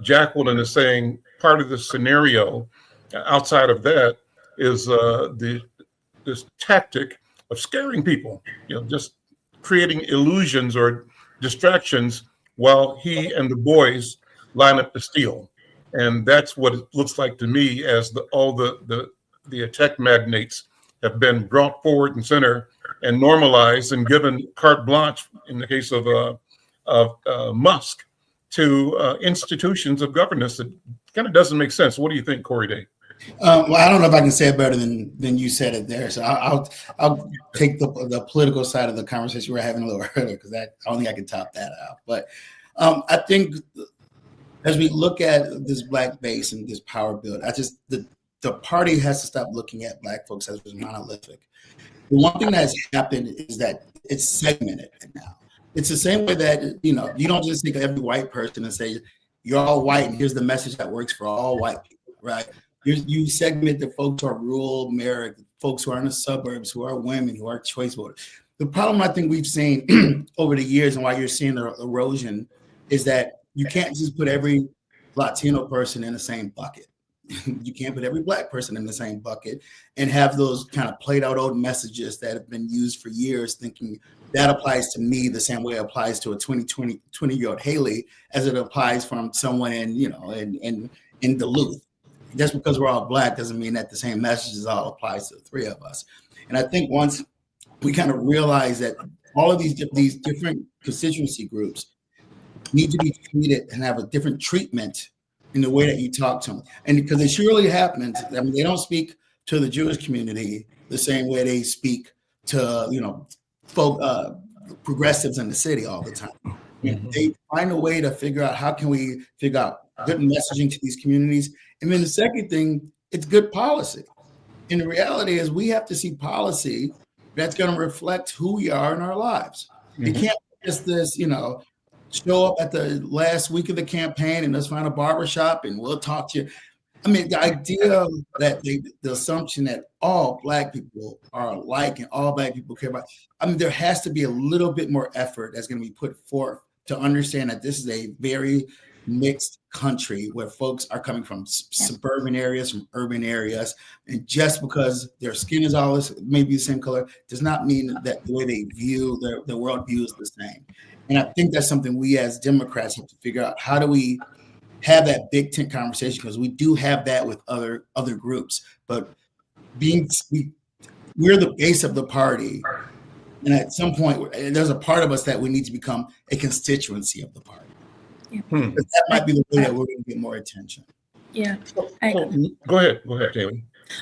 Jacqueline is saying part of the scenario outside of that is this tactic of scaring people, just creating illusions or distractions while he and the boys line up to steal. And that's what it looks like to me, as all the tech magnates have been brought forward and center and normalized and given carte blanche, in the case of Musk, to institutions of governance that kind of doesn't make sense. What do you think, Corey Day? Well, I don't know if I can say it better than you said it there. So I'll take the political side of the conversation we're having a little earlier, because I don't think I can top that out. But I think as we look at this Black base and this power build, the party has to stop looking at Black folks as monolithic. The one thing that's happened is that it's segmented now. It's the same way that, you don't just think of every white person and say, you're all white, and here's the message that works for all white people, right? You segment the folks who are rural America, folks who are in the suburbs, who are women, who are choice voters. The problem I think we've seen over the years and why you're seeing the erosion is that you can't just put every Latino person in the same bucket. You can't put every Black person in the same bucket and have those kind of played out old messages that have been used for years, thinking that applies to me the same way it applies to a 20-year-old Haley as it applies from someone in Duluth. Just because we're all Black doesn't mean that the same messages all applies to the three of us. And I think once we kind of realize that all of these different constituency groups need to be treated and have a different treatment in the way that you talk to them. And because it surely happens, I mean, they don't speak to the Jewish community the same way they speak to, folk, progressives in the city all the time. Mm-hmm. They find a way to figure out how can we figure out good messaging to these communities. And then the second thing, it's good policy. And the reality is we have to see policy that's going to reflect who we are in our lives. Mm-hmm. It can't be just this, show up at the last week of the campaign and let's find a barbershop and we'll talk to you. I mean, the idea that the assumption that all Black people are alike and all Black people care about, I mean, there has to be a little bit more effort that's going to be put forth to understand that this is a very mixed country where folks are coming from suburban areas, from urban areas. And just because their skin is always maybe the same color does not mean that the way they view their world view is the same. And I think that's something we as Democrats have to figure out. How do we have that big tent conversation? Because we do have that with other groups, but we're the base of the party. And at some point, there's a part of us that we need to become a constituency of the party. Yeah. That might be the way that we're going to get more attention. Yeah. Go ahead, Taylor.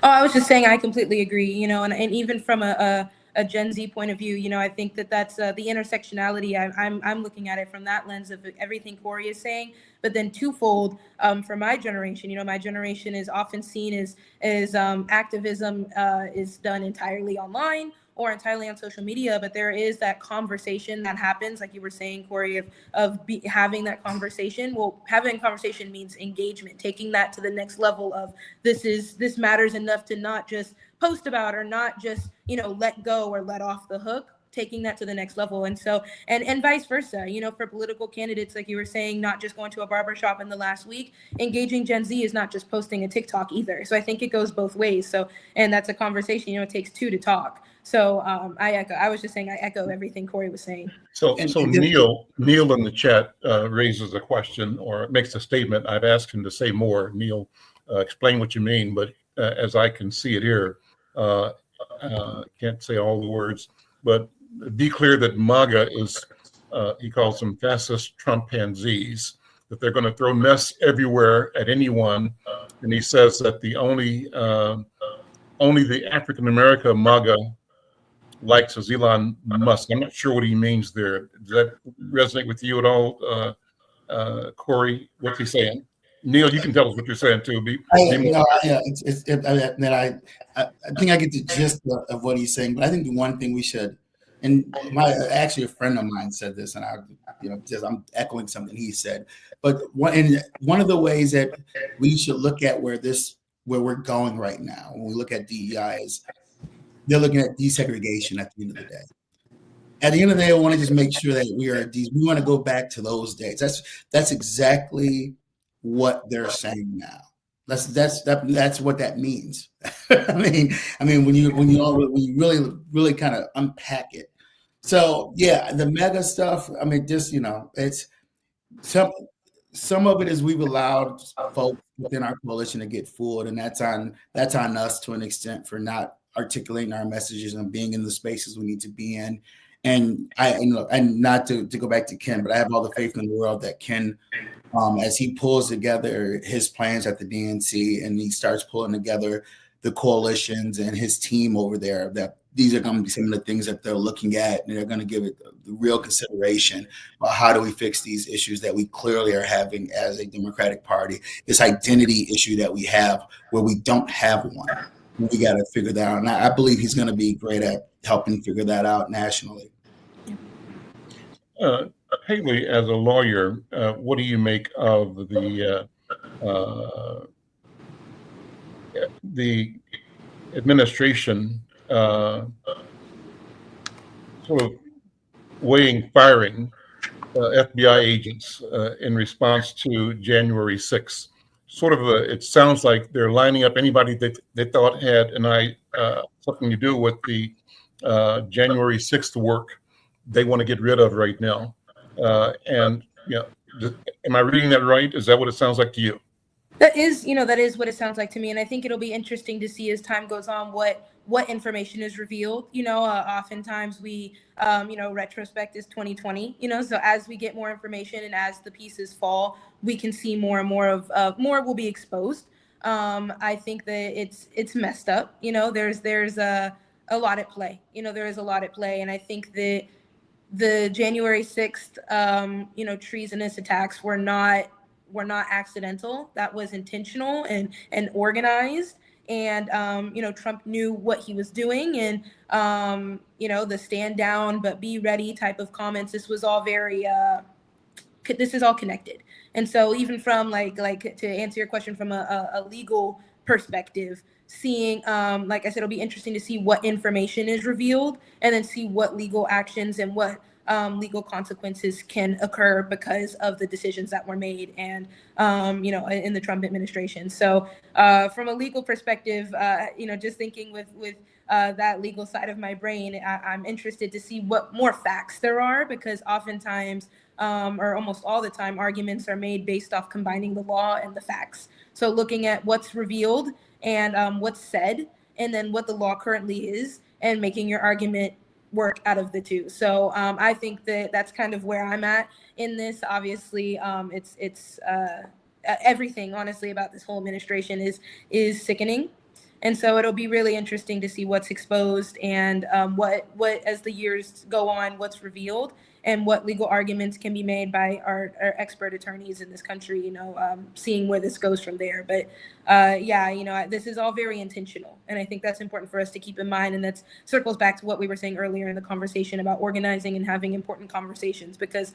Oh, I was just saying I completely agree, and even from a Gen Z point of view, I think that's the intersectionality. I'm looking at it from that lens of everything Corey is saying, but then twofold for my generation. My generation is often seen as activism is done entirely online or entirely on social media, but there is that conversation that happens, like you were saying, Corey, of having that conversation. Well, having a conversation means engagement, taking that to the next level of this matters enough to not just post about or not just, let go or let off the hook, taking that to the next level. And so, and vice versa, for political candidates, like you were saying, not just going to a barbershop in the last week, engaging Gen Z is not just posting a TikTok either. So I think it goes both ways. So, and that's a conversation, it takes two to talk. So I echo everything Corey was saying. So Neil in the chat raises a question or makes a statement. I've asked him to say more. Neil, explain what you mean, but as I can see it here, can't say all the words, but be clear that MAGA is, he calls them fascist Trumpanzees, that they're going to throw mess everywhere at anyone. And he says that the only the African-American MAGA likes is Elon Musk. I'm not sure what he means there. Does that resonate with you at all, Corey? What's he saying? Neil, you can tell us what you're saying too. I think I get the gist of what he's saying, but I think the one thing we should, and actually a friend of mine said this, and I'm echoing something he said. But one of the ways that we should look at where we're going right now, when we look at DEI, is they're looking at desegregation at the end of the day. At the end of the day, I want to just make sure that we want to go back to those days. That's exactly what they're saying now. That's what that means. I mean, when you really kind of unpack it. So yeah, the mega stuff. I mean, just it's some of it is we've allowed folks within our coalition to get fooled, and that's on us to an extent for not articulating our messages and being in the spaces we need to be in. And not to go back to Ken, but I have all the faith in the world that Ken, as he pulls together his plans at the DNC and he starts pulling together the coalitions and his team over there, that these are going to be some of the things that they're looking at, and they're going to give it the real consideration about how do we fix these issues that we clearly are having as a Democratic Party, this identity issue that we have where we don't have one. We got to figure that out. And I believe he's going to be great at helping figure that out nationally. Haley, as a lawyer, what do you make of the administration sort of weighing firing FBI agents in response to January 6th? Sort of it sounds like they're lining up anybody that they thought had something to do with the January 6th work they want to get rid of right now. And am I reading that right? Is that what it sounds like to you? That is what it sounds like to me. And I think it'll be interesting to see as time goes on what information is revealed. Oftentimes we, retrospect is 2020, so as we get more information and as the pieces fall, we can see more and more of more will be exposed. I think that it's messed up. There's a lot at play. There is a lot at play. And I think that the January 6th, treasonous attacks were not accidental. That was intentional and organized. And, Trump knew what he was doing, and, the stand down, but be ready type of comments. This was all this is all connected. And so even from like to answer your question from a legal perspective, seeing, like I said, it'll be interesting to see what information is revealed and then see what legal actions and what legal consequences can occur because of the decisions that were made and, in the Trump administration. So from a legal perspective, just thinking with that legal side of my brain, I'm interested to see what more facts there are, because oftentimes, or almost all the time, arguments are made based off combining the law and the facts. So looking at what's revealed and what's said, and then what the law currently is, and making your argument work out of the two. So I think that's kind of where I'm at in this. Obviously, it's everything, honestly, about this whole administration is sickening. And so it'll be really interesting to see what's exposed and what as the years go on, what's revealed and what legal arguments can be made by our expert attorneys in this country, seeing where this goes from there. But this is all very intentional. And I think that's important for us to keep in mind. And that circles back to what we were saying earlier in the conversation about organizing and having important conversations, because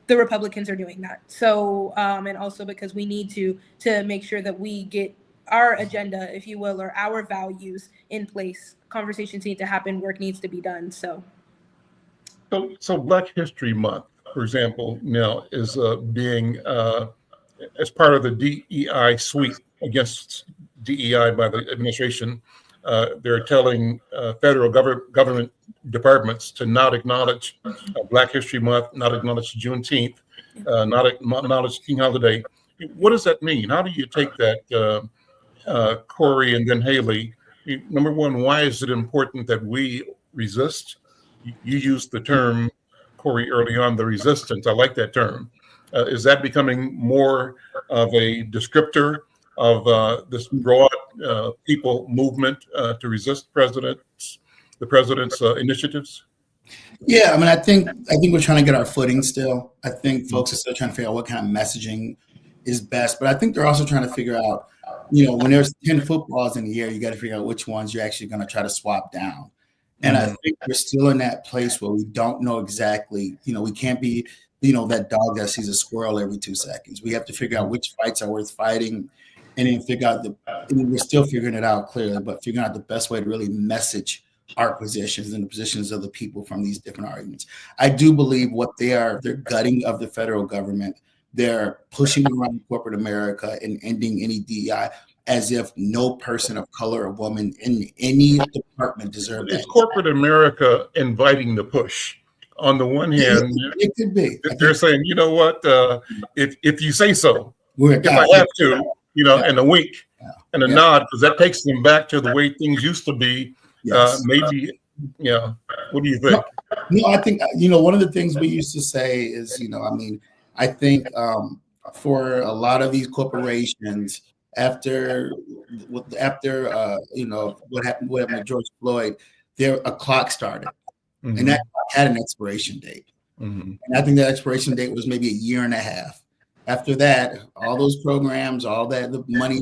the Republicans are doing that. So, and also because we need to make sure that we get our agenda, if you will, or our values in place. Conversations need to happen, work needs to be done. So Black History Month, for example, now is being, as part of the DEI sweep against DEI by the administration, they're telling federal government departments to not acknowledge Black History Month, not acknowledge Juneteenth, not acknowledge King Holiday. What does that mean? How do you take that, Corey and then Haley? Number one, why is it important that we resist? You used the term, Corey, early on, the resistance. I like that term. Is that becoming more of a descriptor of this broad people movement to resist the president's initiatives? Yeah, I mean, I think we're trying to get our footing still. I think folks are still trying to figure out what kind of messaging is best. But I think they're also trying to figure out, when there's 10 footballs in the air, you got to figure out which ones you're actually going to try to swap down. And I think we're still in that place where we don't know exactly, we can't be, that dog that sees a squirrel every 2 seconds. We have to figure out which fights are worth fighting, and then figure out we're still figuring it out clearly, but figuring out the best way to really message our positions and the positions of the people from these different arguments. I do believe they're gutting of the federal government. They're pushing around corporate America and ending any DEI, as if no person of color or woman in any department deserves that. It's corporate America inviting the push. On the one hand, it could be. They're saying, you know what, if you say so, if I have to, and a wink and a nod, because that takes them back to the way things used to be. Yes. Maybe, what do you think? No, I think, one of the things we used to say is, I think for a lot of these corporations, after what happened with George Floyd, a clock started, and that had an expiration date. And I think that expiration date was maybe a year and a half. After that, all those programs, all the money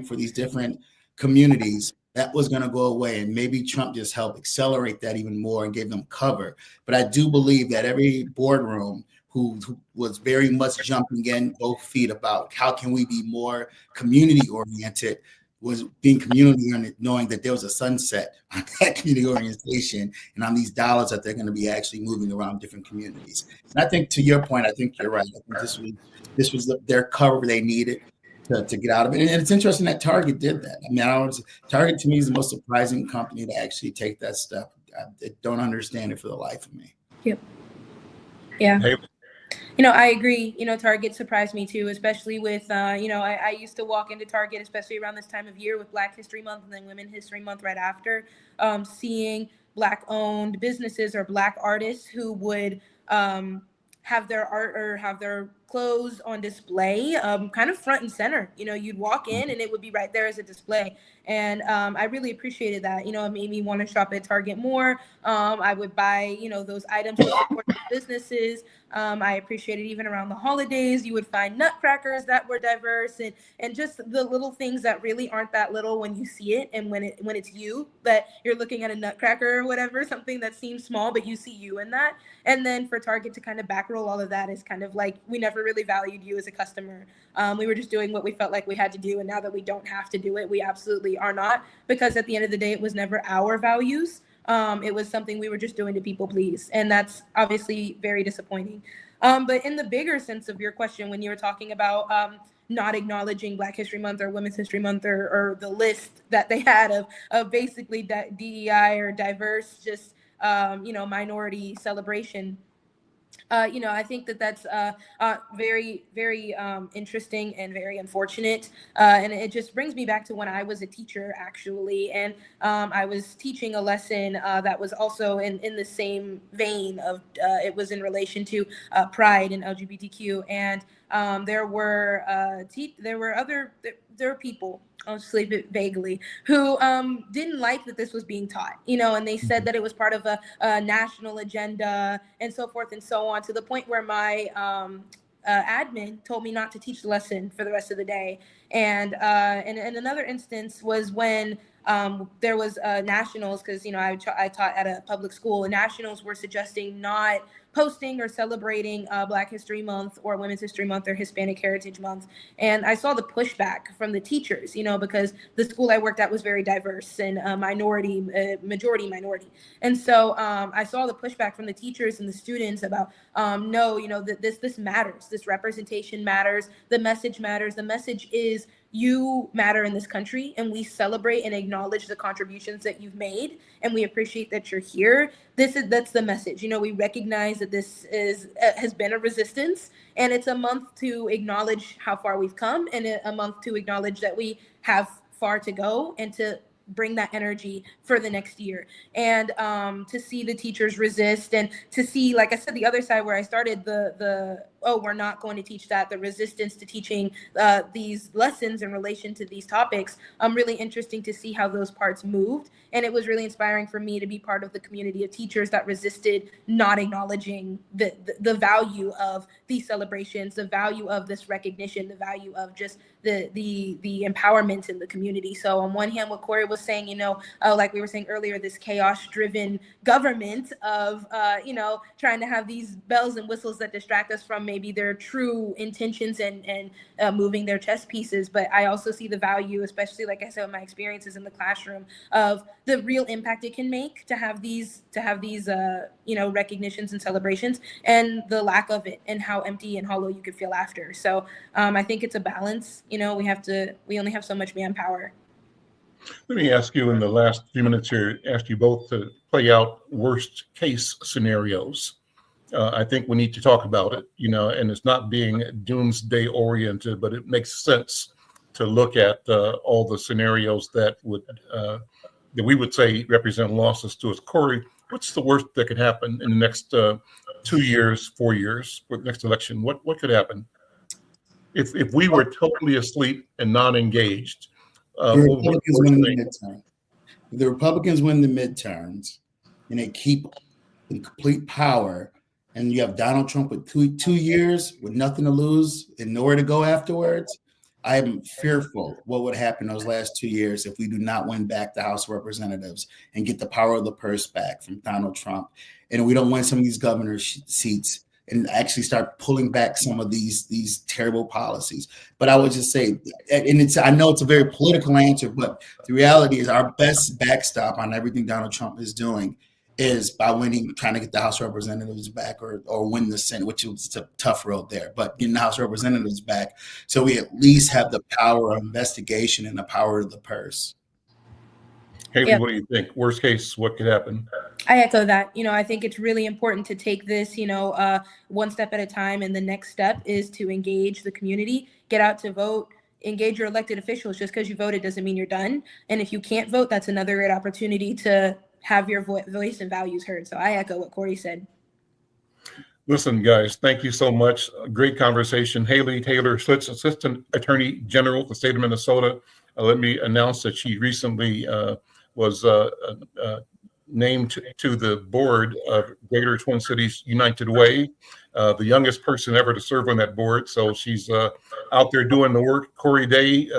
for these different communities, that was going to go away. And maybe Trump just helped accelerate that even more and gave them cover. But I do believe that every boardroom who was very much jumping in both feet about how can we be more community oriented, was being community oriented, knowing that there was a sunset on that community organization and on these dollars that they're going to be actually moving around different communities. And I think, to your point, I think you're right. I think this was their cover they needed to get out of it. And it's interesting that Target did that. I mean, Target to me is the most surprising company to actually take that step. I don't understand it for the life of me. Yep. Yeah. Hey. I agree. Target surprised me too, especially with, I used to walk into Target, especially around this time of year with Black History Month and then Women's History Month right after, seeing Black-owned businesses or Black artists who would have their art or have their clothes on display, kind of front and center. You'd walk in and it would be right there as a display. And I really appreciated that. It made me want to shop at Target more. I would buy, those items to support the businesses. I appreciated even around the holidays, you would find nutcrackers that were diverse and just the little things that really aren't that little when you see it. And when it's you, that you're looking at a nutcracker or whatever, something that seems small, but you see you in that. And then for Target to kind of backroll all of that is kind of like, we never really valued you as a customer. We were just doing what we felt like we had to do. And now that we don't have to do it, we absolutely are not, because at the end of the day, it was never our values. It was something we were just doing to people please. And that's obviously very disappointing. But in the bigger sense of your question, when you were talking about not acknowledging Black History Month or Women's History Month or the list that they had of basically DEI or diverse, just, minority celebration, I think that's very, very interesting and very unfortunate. And it just brings me back to when I was a teacher, actually. And I was teaching a lesson that was also in the same vein of, it was in relation to pride and LGBTQ. And there were people, I'll sleep it vaguely, who didn't like that this was being taught, and they said that it was part of a national agenda and so forth and so on, to the point where my admin told me not to teach the lesson for the rest of the day. And another instance was when there was nationals, because I taught at a public school, and nationals were suggesting not posting or celebrating Black History Month or Women's History Month or Hispanic Heritage Month. And I saw the pushback from the teachers, because the school I worked at was very diverse and majority minority. And so I saw the pushback from the teachers and the students about, no, that this matters. This representation matters. The message matters. The message is, you matter in this country, and we celebrate and acknowledge the contributions that you've made, and we appreciate that you're here. That's the message. We recognize that this has been a resistance, and it's a month to acknowledge how far we've come, and a month to acknowledge that we have far to go, and to bring that energy for the next year. And to see the teachers resist, and to see, like I said, the other side where I started, we're not going to teach that, the resistance to teaching these lessons in relation to these topics. Really interesting to see how those parts moved. And it was really inspiring for me to be part of the community of teachers that resisted not acknowledging the value of these celebrations, the value of this recognition, the value of just the empowerment in the community. So on one hand, what Corey was saying, like we were saying earlier, this chaos-driven government of, trying to have these bells and whistles that distract us from maybe their true intentions and moving their chess pieces. But I also see the value, especially, like I said, in my experiences in the classroom, of the real impact it can make to have these recognitions and celebrations, and the lack of it, and how empty and hollow you could feel after. So I think it's a balance. We only have so much manpower. Let me ask you, in the last few minutes here, ask you both to play out worst case scenarios. I think we need to talk about it, and it's not being doomsday oriented, but it makes sense to look at all the scenarios that we would say represent losses to us. Corey, what's the worst that could happen in the next 2 years, 4 years, for the next election? What could happen if we were totally asleep and not engaged? The Republicans win the midterms, and they keep in complete power, and you have Donald Trump with two years with nothing to lose and nowhere to go afterwards, I am fearful what would happen those last 2 years if we do not win back the House of Representatives and get the power of the purse back from Donald Trump, and we don't win some of these governor seats and actually start pulling back some of these terrible policies. But I would just say, and I know it's a very political answer, but the reality is our best backstop on everything Donald Trump is doing is by trying to get the House of Representatives back or win the Senate, which was a tough road there, but getting the House of Representatives back so we at least have the power of investigation and the power of the purse. Haley, what do you think? Worst case, what could happen? I echo that. I think it's really important to take this, one step at a time. And the next step is to engage the community, get out to vote, engage your elected officials. Just because you voted doesn't mean you're done. And if you can't vote, that's another great opportunity to have your voice and values heard. So I echo what Corey said. Listen, guys, thank you so much. Great conversation. Haley Taylor Schlitz, Assistant Attorney General of the state of Minnesota. Let me announce that she recently was named to the board of Greater Twin Cities United Way, the youngest person ever to serve on that board. So she's out there doing the work. Corey Day,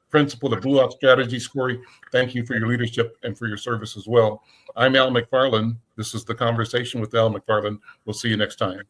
principal of Blue Out Strategies. Corey, thank you for your leadership and for your service as well. I'm Al McFarlane. This is The Conversation with Al McFarlane. We'll see you next time.